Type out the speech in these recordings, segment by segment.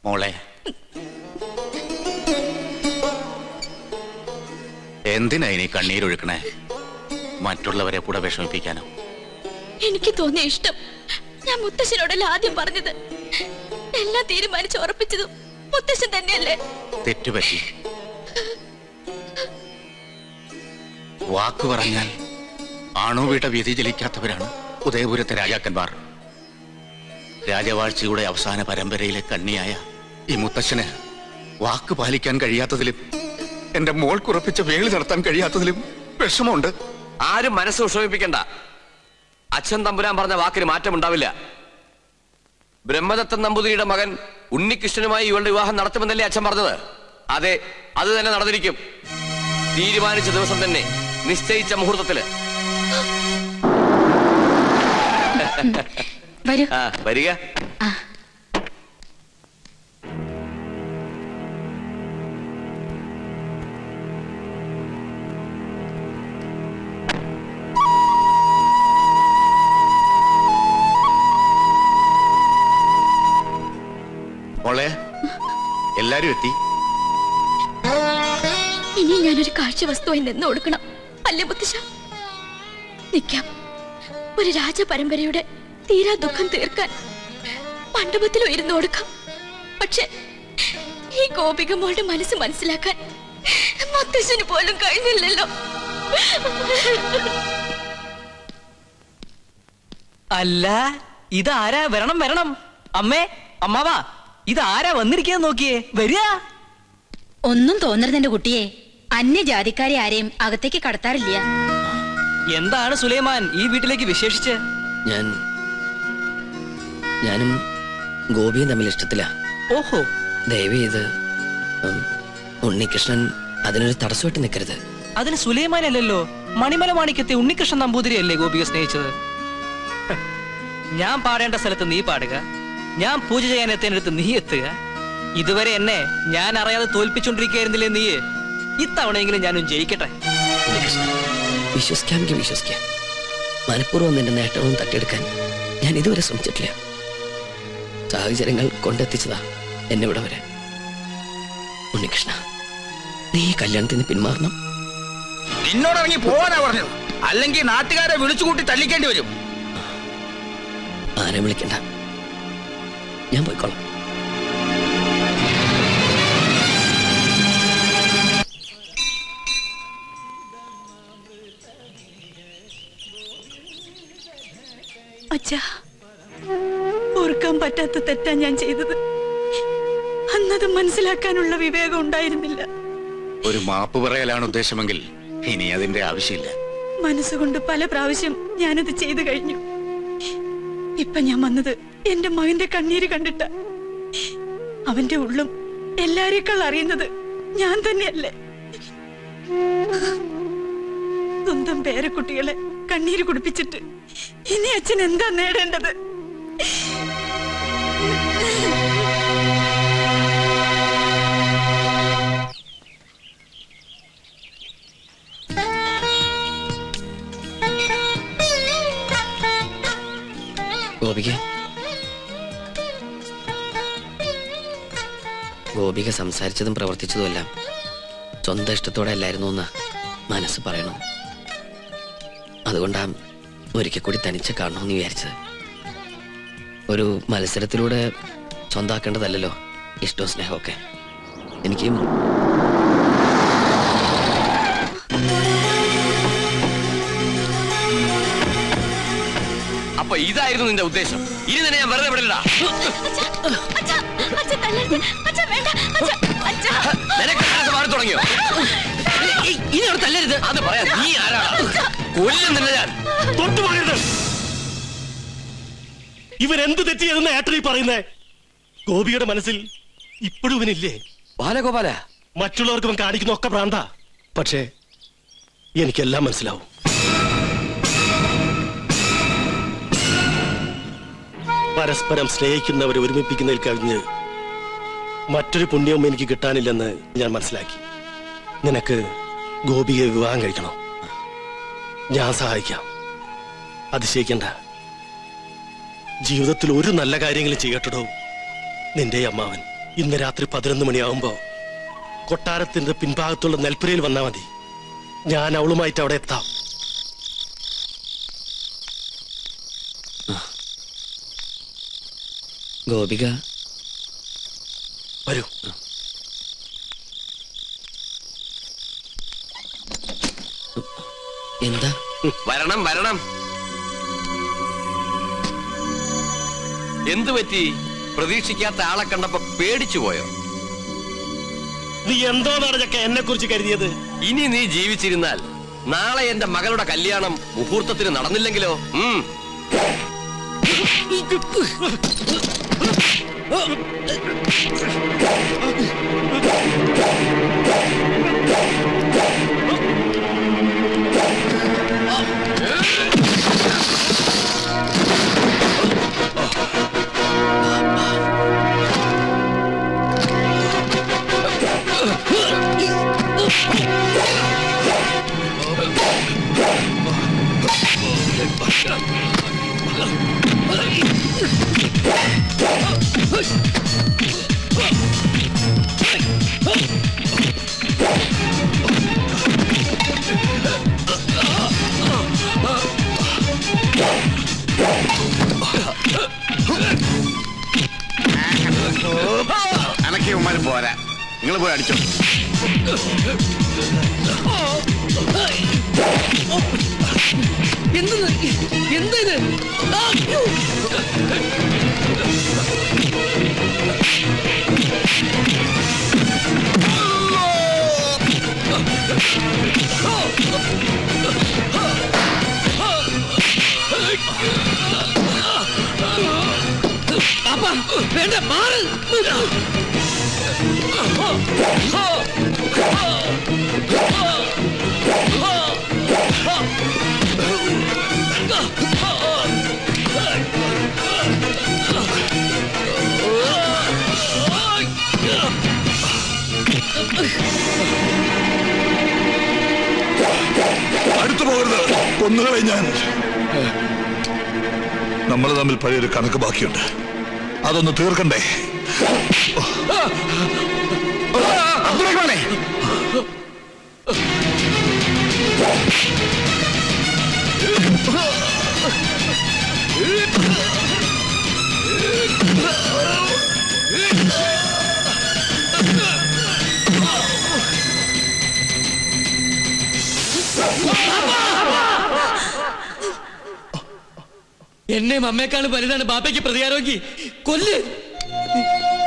മോളെ, എന്തിനാ ഇനി കണ്ണീരൊഴുക്കണേ? മറ്റുള്ളവരെ കൂടെ വിഷമിപ്പിക്കാനോ? എനിക്ക് തോന്നിയ ഇഷ്ടം ഞാൻ മുത്തശ്ശനോടല്ല ആദ്യം പറഞ്ഞത്. എല്ലാം തീരുമാനിച്ച് ഉറപ്പിച്ചതും മുത്തശ്ശൻ തന്നെയല്ലേ? തെറ്റുപറ്റി. വാക്കു പറഞ്ഞാൽ ആണുവീട്ട വിധി ജലിക്കാത്തവരാണ് ഉദയപുരത്തെ രാജാക്കന്മാർ. രാജവാഴ്ചയുടെ അവസാന പരമ്പരയിലെ കണ്ണിയായ ഈ മുത്തശ്ശന് വാക്ക് പാലിക്കാൻ കഴിയാത്തതിലും എന്റെ മോൾക്കുറപ്പിച്ച വേളി നടത്താൻ കഴിയാത്തതിലും വിഷമമുണ്ട്. ആരും മനസ്സ് വിഷമിപ്പിക്കണ്ട. അച്ഛൻ തമ്പുരാൻ പറഞ്ഞ വാക്കിന് മാറ്റമുണ്ടാവില്ല. ബ്രഹ്മദത്തൻ നമ്പൂതിരിയുടെ മകൻ ഉണ്ണികൃഷ്ണനുമായി ഇവളുടെ വിവാഹം നടത്തുമെന്നല്ലേ അച്ഛൻ പറഞ്ഞത്? അതെ, അത് തന്നെ നടന്നിരിക്കും. തീരുമാനിച്ച ദിവസം തന്നെ, നിശ്ചയിച്ച മുഹൂർത്തത്തില്. വരിക. മോളെ, എല്ലാരും എത്തി. ഇനി ഞാനൊരു കാഴ്ച വസ്തുവായി നിന്ന് കൊടുക്കണം അല്ലേ മുത്തശ്ശ? നിൽക്കാം. ഒരു രാജപരമ്പരയുടെ തീരാ ദുഃഖം തീർക്കാൻ മണ്ഡപത്തിൽ ഇരുന്ന് കൊടുക്കാം. പക്ഷെ ഈ ഗോപിക മോളുടെ മനസ്സ് മനസ്സിലാക്കാൻ മുത്തശ്ശന് പോലും കഴിഞ്ഞില്ലല്ലോ. അല്ല, ഇതാരാ? വരണം വരണം. അമ്മേ, അമ്മാവാ, ഇതാരാ വന്നിരിക്കാന്ന് നോക്കിയേ. വരിക. ഒന്നും തോന്നരുത് എന്റെ കുട്ടിയെ. അന്യജാതിക്കാരെ ആരെയും അകത്തേക്ക് കടത്താറില്ല. എന്താണ് സുലൈമാൻ ഈ വീട്ടിലേക്ക് വിശേഷിച്ച്? ഞാനും ഗോപിയും തമ്മിൽ ഇഷ്ടത്തില. ഓഹോ. ദയവ് ചെയ്ത് ഉണ്ണികൃഷ്ണൻ അതിനൊരു തടസ്സമായിട്ട് നിൽക്കരുത്. അതിന് സുലൈമാനല്ലല്ലോ, മണിമല മാണിക്കത്തെ ഉണ്ണികൃഷ്ണൻ നമ്പൂതിരിയല്ലേ ഗോപിയെ സ്നേഹിച്ചത്. ഞാൻ പാടേണ്ട സ്ഥലത്ത് നീ പാടുക, ഞാൻ പൂജ ചെയ്യാൻ എത്തേണ്ടടുത്ത് നീ എത്തുക. ഇതുവരെ എന്നെ ഞാൻ അറിയാതെ തോൽപ്പിച്ചോണ്ടിരിക്കുകയായിരുന്നില്ലേ നീ? ഇത്തവണയെങ്കിലും ഞാനും ജയിക്കട്ടെ. വിശ്വസിക്കാമെങ്കിൽ വിശ്വസിക്കാം. മനഃപൂർവ്വം നിന്റെ നേട്ടവും തട്ടിയെടുക്കാൻ ഞാൻ ഇതുവരെ ശ്രമിച്ചിട്ടില്ല. സാഹചര്യങ്ങൾ കൊണ്ടെത്തിച്ചതാ എന്നെ ഇവിടെ വരെ. ഉണ്ണികൃഷ്ണ, നീ കല്യാണത്തിന് പിന്മാറണം. നിന്നോടിറങ്ങി പോവാനാ പറഞ്ഞത്, അല്ലെങ്കിൽ നാട്ടുകാരെ വിളിച്ചുകൂട്ടി തല്ലിക്കേണ്ടി വരും. ആരെ വിളിക്കണ്ട, ഞാൻ പോയിക്കോളാം. അച്ഛാ, ഓർക്കാൻ പറ്റാത്ത തെറ്റാ ഞാൻ ചെയ്തത്. അന്നത് മനസ്സിലാക്കാനുള്ള വിവേകം ഉണ്ടായിരുന്നില്ല. ഒരു മാപ്പ് പറയലാണ് ഉദ്ദേശമെങ്കിൽ ഇനി അതിന്റെ ആവശ്യമില്ല. മനസ്സുകൊണ്ട് പല പ്രാവശ്യം ഞാനത് ചെയ്തു കഴിഞ്ഞു. ഇപ്പൊ ഞാൻ വന്നത് എന്റെ മകന്റെ കണ്ണീര് കണ്ടിട്ട. അവന്റെ ഉള്ളും എല്ലാരേക്കാൾ അറിയുന്നത് ഞാൻ തന്നെയല്ലേ. സ്വന്തം പേരക്കുട്ടികളെ കണ്ണീര് കുടിപ്പിച്ചിട്ട് ഇനി അച്ഛൻ എന്താ നേടേണ്ടത്? ഗോപിക സംസാരിച്ചതും പ്രവർത്തിച്ചതുമെല്ലാം സ്വന്തം ഇഷ്ടത്തോടെ അല്ലായിരുന്നു എന്ന് മനസ്സ് പറയണം. അതുകൊണ്ടാ ഒരിക്കൽ കൂടി തനിച്ച് കാണണമെന്ന് വിചാരിച്ചത്. ഒരു മത്സരത്തിലൂടെ സ്വന്തമാക്കേണ്ടതല്ലോ ഇഷ്ടവും സ്നേഹമൊക്കെ. എനിക്കും അപ്പൊ ഇതായിരുന്നു നിന്റെ ഉദ്ദേശം? ഇനി തന്നെ ഞാൻ വെറുതെ വിടില്ല. തുടങ്ങിയോ? ഇനി അവിടെ തല്ലരുത്. അത് പറയാം. നീ ആരാണ്? കൊല്ലും തന്നെ ഞാൻ. തൊട്ടു പറയരുത്. ഇവരെന്ത് തെറ്റ് ചെയ്തെന്ന് ഏട്ടനീ പറയുന്നേ? ഗോപിയുടെ മനസ്സിൽ ഇപ്പോഴും ഇവനില്ലേ? ബാലഗോപാല, മറ്റുള്ളവർക്ക് ഇവൻ കാണിക്കുന്ന ഒക്കെ ഭ്രാന്ത. പക്ഷേ എനിക്കെല്ലാം മനസ്സിലാവും. പരസ്പരം സ്നേഹിക്കുന്നവരെ ഒരുമിപ്പിക്കുന്നതിൽ കവിഞ്ഞ് മറ്റൊരു പുണ്യവും എനിക്ക് കിട്ടാനില്ലെന്ന് ഞാൻ മനസ്സിലാക്കി. നിനക്ക് ഗോപിയെ വിവാഹം കഴിക്കണം. ഞാൻ സഹായിക്കാം. അതിശയിക്കണ്ട. ജീവിതത്തിൽ ഒരു നല്ല കാര്യങ്ങൾ ചെയ്യട്ടോ നിന്റെ അമ്മാവൻ. ഇന്ന് രാത്രി 11 മണിയാവുമ്പോ കൊട്ടാരത്തിന്റെ പിൻഭാഗത്തുള്ള നെൽപ്പുരയിൽ വന്നാൽ മതി. ഞാൻ അവളുമായിട്ട് അവിടെ എത്താം. ഗോപിക വരൂ. എന്താ? വരണം വരണം. എന്തു പറ്റി? പ്രതീക്ഷിക്കാത്ത ആളെ കണ്ടപ്പോ പേടിച്ചു പോയോ? നീ എന്തോ നടച്ചൊക്കെ എന്നെ കുറിച്ച് കരുതിയത്? ഇനി നീ ജീവിച്ചിരുന്നാൽ നാളെ എന്റെ മകളുടെ കല്യാണം മുഹൂർത്തത്തിന് നടന്നില്ലെങ്കിലോ? അനക്കിയവന്മാരും പോരാ, നിങ്ങൾ പോയി അടിച്ചോ. എന്ത് വേണ്ട, മാറ്. അടുത്തു പോകരുത്, കൊന്നുകളെ ഞാൻ. നമ്മൾ തമ്മിൽ പഴയൊരു കണക്ക് ബാക്കിയുണ്ട്, അതൊന്ന് തീർക്കണ്ടേ? എന്നെ അമ്മയെക്കാളും വലുതാണ് ബാപ്പയ്ക്ക് പ്രതികാരമെങ്കിൽ കൊല്ല്.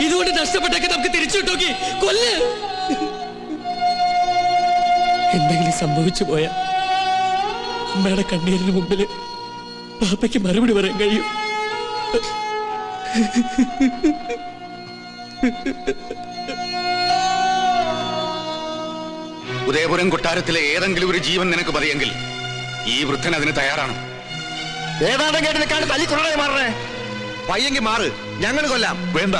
ഇതുകൊണ്ട് നഷ്ടപ്പെട്ടൊക്കെ നമുക്ക് തിരിച്ചു കിട്ടോക്കി കൊല്ല്. എന്തെങ്കിലും സംഭവിച്ചു പോയാ അമ്മയുടെ കണ്ണീരിന് മുമ്പില് ബാപ്പയ്ക്ക് മറുപടി പറയാൻ കഴിയും. ഉദയപുരം കൊട്ടാരത്തിലെ ഏതെങ്കിലും ഒരു ജീവൻ നിനക്ക് മതിയെങ്കിൽ ഈ വൃദ്ധൻ അതിന് തയ്യാറാണ്. ഏതാണ്ടും കേട്ട് നിൽക്കാണ്ട് തല്ലിക്കൊള്ളേ മാറേ. പയ്യെങ്കിൽ മാറ്, ഞങ്ങൾ കൊല്ലാം. വേണ്ട,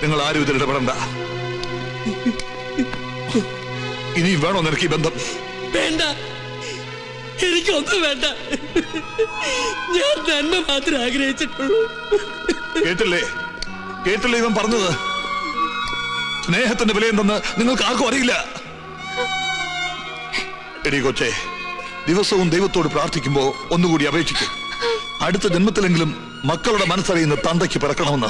നിങ്ങൾ ആരും ഇതിൽ ഇടപെടണ്ട. ഇനി വേണോ നിനക്ക് ഈ ബന്ധം? വേണ്ട, എനിക്കൊന്നും വേണ്ട. ഞാൻ തന്നെ മാത്രമേ ആഗ്രഹിച്ചിട്ടുള്ളൂ. കേട്ടില്ലേ, കേട്ടില്ലേ ഇവൻ പറഞ്ഞത്? സ്നേഹത്തിന്റെ വിലയെന്തെന്ന് നിങ്ങൾക്ക് ആർക്കും അറിയില്ല. എടീ കൊച്ചേ, ദിവസവും ദൈവത്തോട് പ്രാർത്ഥിക്കുമ്പോ ഒന്നുകൂടി അപേക്ഷിക്കും, അടുത്ത ജന്മത്തിലെങ്കിലും മക്കളുടെ മനസ്സറിയുന്ന തന്തയ്ക്ക് പിറക്കണമെന്ന്.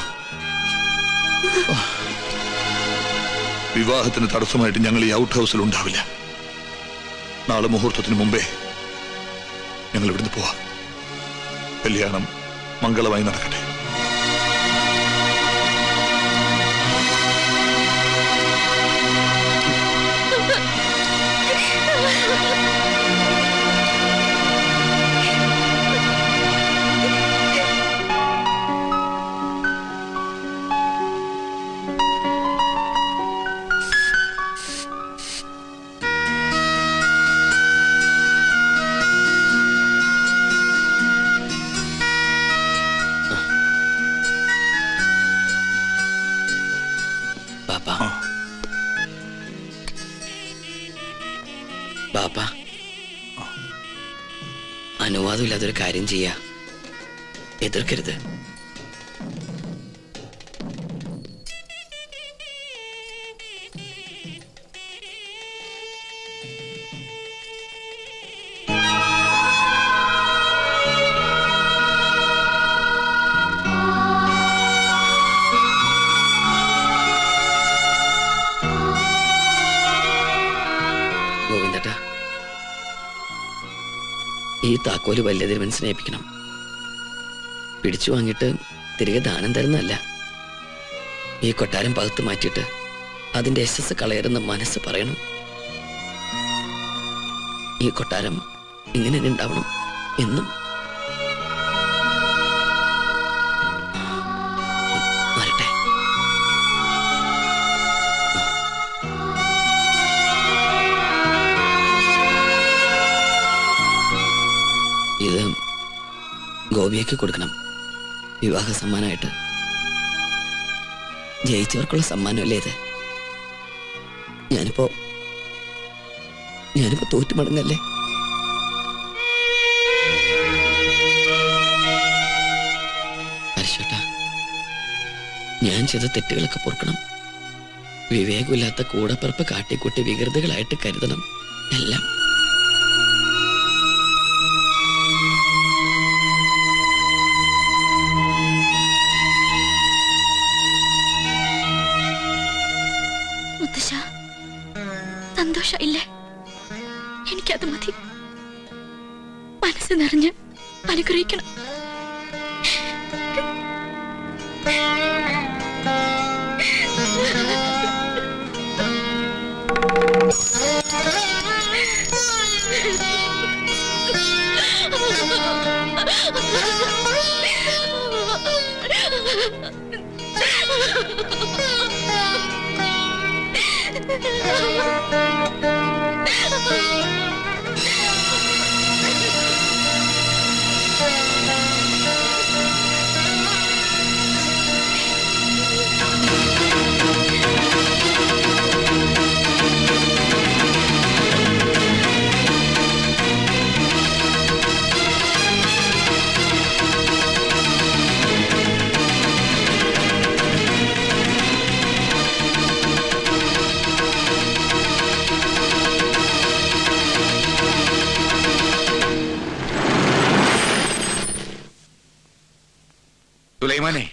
വിവാഹത്തിന് തടസ്സമായിട്ട് ഞങ്ങൾ ഈ ഔട്ട് ഹൗസിൽ ഉണ്ടാവില്ല. നാളെ മുഹൂർത്തത്തിന് മുമ്പേ ഞങ്ങൾ ഇവിടുന്ന് പോവാം. കല്യാണം മംഗളമായി നടക്കട്ടെ. ബാപ്പ, അനുവാദമില്ലാത്തൊരു കാര്യം ചെയ്യാ, എതിർക്കരുത്. ഈ താക്കോല് വലിയ തിരുമനസിനെ ഏൽപ്പിക്കണം. പിടിച്ചു വാങ്ങിയിട്ട് തിരികെ ദാനം തരുന്നതല്ല. ഈ കൊട്ടാരം പകുത്ത് മാറ്റിയിട്ട് അതിന്റെ യശസ് കളയരുന്ന മനസ്സ് പറയണം. ഈ കൊട്ടാരം ഇങ്ങനെ തന്നെ ഉണ്ടാവണം എന്നും. വരട്ടെ. ഇത് ഗോപിയയ്ക്ക് കൊടുക്കണം, വിവാഹ സമ്മാനമായിട്ട്. ജയിച്ചവർക്കുള്ള സമ്മാനമല്ലേ ഇത്? ഞാനിപ്പോ തോറ്റുമടങ്ങല്ലേ? പരിശോട്ടാ, ഞാൻ ചെയ്ത തെറ്റുകളൊക്കെ പൊറുക്കണം. വിവേകമില്ലാത്ത കൂടപ്പിറപ്പ് കാട്ടിക്കൂട്ടി വികൃതികളായിട്ട് കരുതണം എല്ലാം. സന്തോഷമില്ലേ? എനിക്കത് മതി. മനസ്സ് നിറഞ്ഞ് അനുഗ്രഹിക്കണം. സുലൈമാനെ,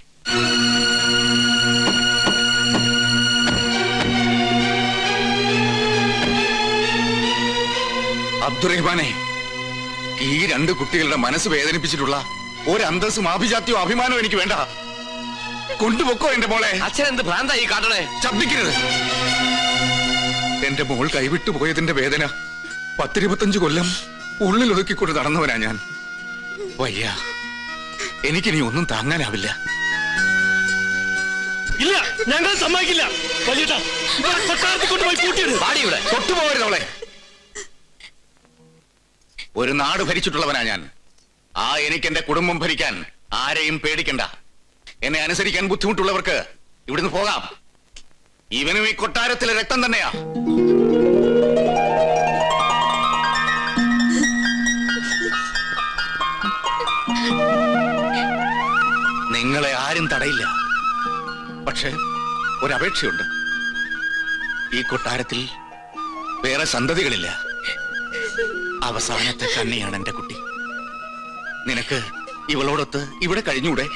അബ്ദുറഹ്മാനെ, ഈ രണ്ട് കുട്ടികളുടെ മനസ്സ് വേദനിപ്പിച്ചിട്ടുള്ള ഒരു അന്തസ്സും ആഭിജാത്യവും അഭിമാനവും എനിക്ക് വേണ്ട. കൊണ്ടുപൊക്കോ എന്റെ മോളെ. അച്ഛൻ എന്ത് ഭ്രാന്തായി കാട്ടണേ? ശബ്ദിക്കരുത്. എന്റെ മോൾ കൈവിട്ടു പോയതിന്റെ വേദന 10-25 കൊല്ലം ഉള്ളിലൊതുക്കിക്കൊണ്ട് നടന്നവനാ ഞാൻ. വയ്യ, എനിക്കിനി ഒന്നും താങ്ങാനാവില്ല. ഇല്ല, ഞങ്ങൾ സമ്മതിക്കില്ല. തൊട്ടുപോകരുതവളെ. ഒരു നാട് ഭരിച്ചിട്ടുള്ളവനാ ഞാൻ. എനിക്ക് എന്റെ കുടുംബം ഭരിക്കാൻ ആരെയും പേടിക്കണ്ട. എന്നെ അനുസരിക്കാൻ ബുദ്ധിമുട്ടുള്ളവർക്ക് ഇവിടുന്ന് പോകാം. ഇവനും ഈ കൊട്ടാരത്തിലെ രക്തം തന്നെയാ. നിങ്ങളെ ആരും തടയില്ല. പക്ഷെ ഒരപേക്ഷയുണ്ട്. ഈ കൊട്ടാരത്തിൽ വേറെ സന്തതികളില്ല. അവസാനത്തെ കണ്ണിയാണ് എന്റെ കുട്ടി. നിനക്ക് ഇവളോടൊത്ത് ഇവിടെ കഴിഞ്ഞൂടെ?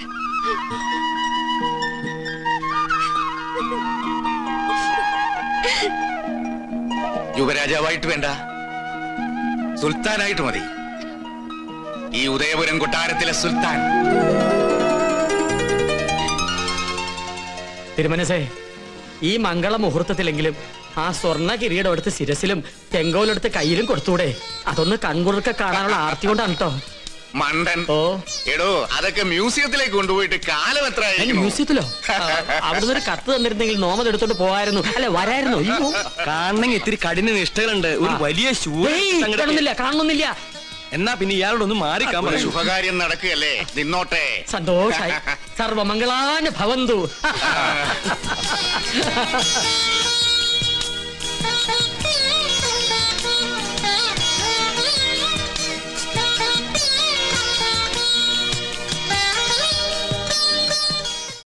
യുവരാജാവായിട്ട് വേണ്ട, സുൽത്താനായിട്ട് മതി. ഈ ഉദയപുരം കൊട്ടാരത്തിലെ സുൽത്താൻ. തിരുമനസേ, ഈ മംഗള മുഹൂർത്തത്തിലെങ്കിലും ആ സ്വർണ്ണ കിരീടം എടുത്ത് ശിരസിലും ചെങ്കോലെടുത്ത് കയ്യിലും കൊടുത്തൂടെ? അതൊന്ന് കൺകുറുക്ക കാണാനുള്ള ആർത്തി കൊണ്ടാണ് കേട്ടോ. മണ്ടൻ. എടോ, അതൊക്കെ മ്യൂസിയത്തിലേക്ക് കൊണ്ടുപോയിട്ട് കാലം എത്ര? മ്യൂസിയത്തിലോ? അവിടുന്ന് ഒരു കത്ത് തന്നിരുന്നെങ്കിൽ നോമത് എടുത്തോണ്ട് പോകായിരുന്നു. അല്ലെ, വരായിരുന്നു. കാണണമെങ്കിൽ ഇത്തിരി കഠിന നിഷ്ഠകളുണ്ട്. ഒരു വലിയ കാണുന്നില്ല. എന്നാ പിന്നെ ഇയാളോടൊന്ന് മാറിക്കാൻ പറയും. ശുഭകാര്യം നടക്കുകയല്ലേ, നിന്നോട്ടെ. സന്തോഷായി. സർവമംഗളാന ഭവന്തു.